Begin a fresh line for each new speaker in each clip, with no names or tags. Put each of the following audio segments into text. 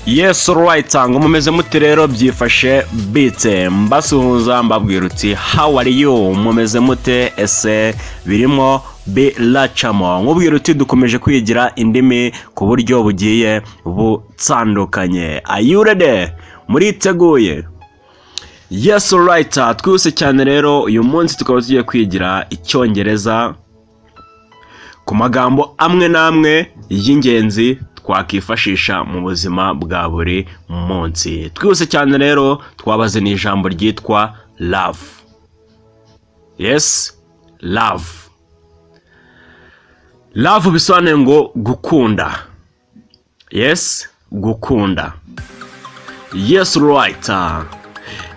Yes right, ngo mumeze mute rero byifashe bite mbasuhuza mbabwira uti how are you, mumeze mute ese birimo biracamo, nkubwira uti dukomeje kwigira indimi ku buryo bugiye butandukanye. Are you ready? Muriteguye? Yes right, twese cyane rero uyu munsi tukaba tugiye kwigira icyongereza ku magambo amwe namwe y'ingenzi twakifashisha mu buzima bwa buri munsi. Twese cyane rero twabaze ni ijambo ryitwa love. Yes, love. Love bisobanuye ngo gukunda. Yes, gukunda. Yes right.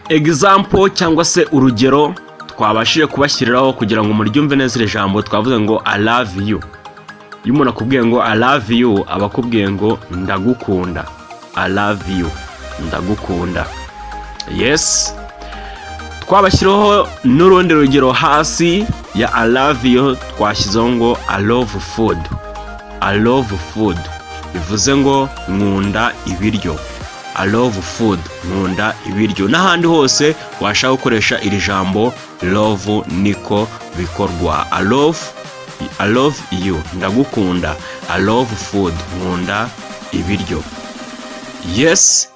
Example cyangwa se urugero twabashije kubashyiriraho kugira ngo muryumve neza iri jambo. Twavuze ngo I love you. Iyo umuntu akubwiye ngo I love you aba akubwiye ngo ndagukunda. I love you, ndagukunda. Yes, twabashyiraho n'urundi rugero hasi ya I love you twashyizeho ngo I love food. I love food bivuze ngo nkunda ibiryo. I love food, nkunda ibiryo. N'ahandi hose washaka gukoresha iri jambo love niko bikorwa. I love you, ndagukunda. I love food, nkunda ibiryo. Yes.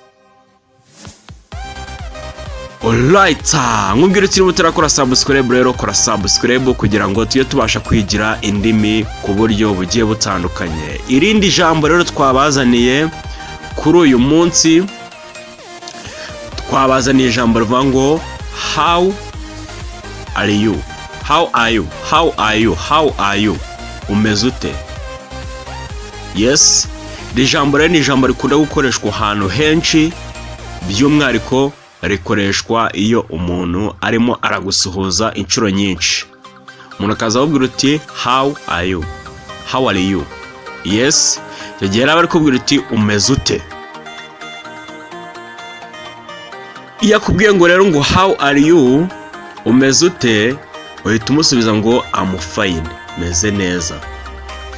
Alright, nkubwira uti mutarakora subscribe rero kora subscribe kugira ngo tujye tubasha kwigira indimi ku buryo bugiye butandukanye. Irindi jambo rero twabazaniye kuri uyu munsi twabazaniye ijambo rivuga ngo how are you. How are you? How are you? How are you? Umeze ute? Yes, iri jambo rero ni ijambo rikunda gukoreshwa ahantu henshi, by'umwihariko rikoreshwa iyo umuntu arimo aragusuhuza inshuro nyinshi. Umuntu akaza akubwira uti how are you? How are you? Yes, icyo gihe rero bari kubwira uti umeze ute. Iyo akubwiye ngo rero ngo how are you, umeze ute, uhita umusubiza ngo I'm fine, meze neza.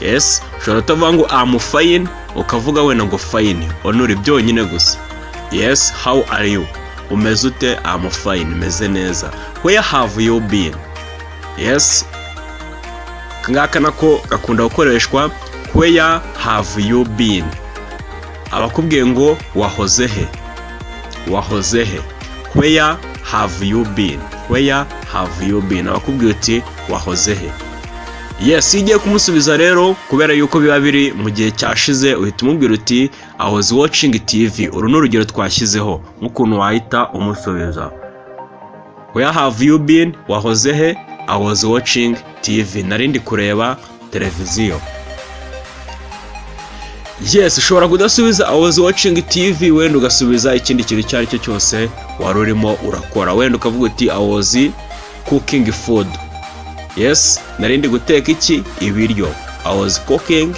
Yes, ushobora kuvuga ngo I'm fine ukavuga wenda ngo fine, onuri byonyine gusa. Yes, how are you? Umeze ute? I'm fine, meze neza. Where have you been? Yes, ngaka nako gakunda gukoreshwa where have you been. Abakubwiye ngo wahoze he. Wahoze he. Where have you been? Where have you been? Abakubwiye uti wahoze he. Yes, igiye kumusubiza rero kubera yuko biba biri mu gihe cyashize uhita umubwira uti I was watching TV. Uru ni urugero twashyizeho nk'ukuntu wahita umusubiza. Where have you been? Wahoze he? I was watching TV. Narindi kureba televiziyo. Yes, ushobora kudasubiza I was watching TV wenda ugasubiza ikindi kintu icyo ari cyo cyose wari urimo urakora. Wenda ukavuga uti I was cooking food. Yes, narindi guteka iki? Ibiryo. I was cooking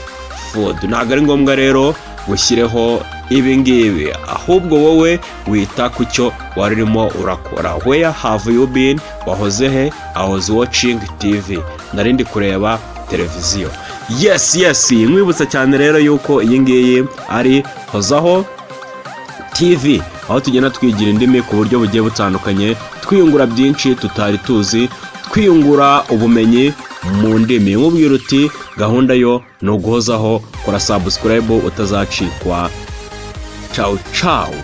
food. Ntabwo ari ngombwa rero gushyireho ibi ngibi, ahubwo wowe wita ku cyo wari urimo urakora. Where have you been? Wahoze he? I was watching TV. Narindi kureba televiziyo. Yes, mwibutsa cyane rero yuko iyi ngiyi ari hozaho TV, aho tugenda twigira indimi ku buryo bugiye butandukanye, twiyungura byinshi tutari tuzi, twiyungura ubumenyi mu ndimi. Nkubwira uti gahunda yo ni uguhozaho, kora subscribe utazacikwa. Ciao ciao.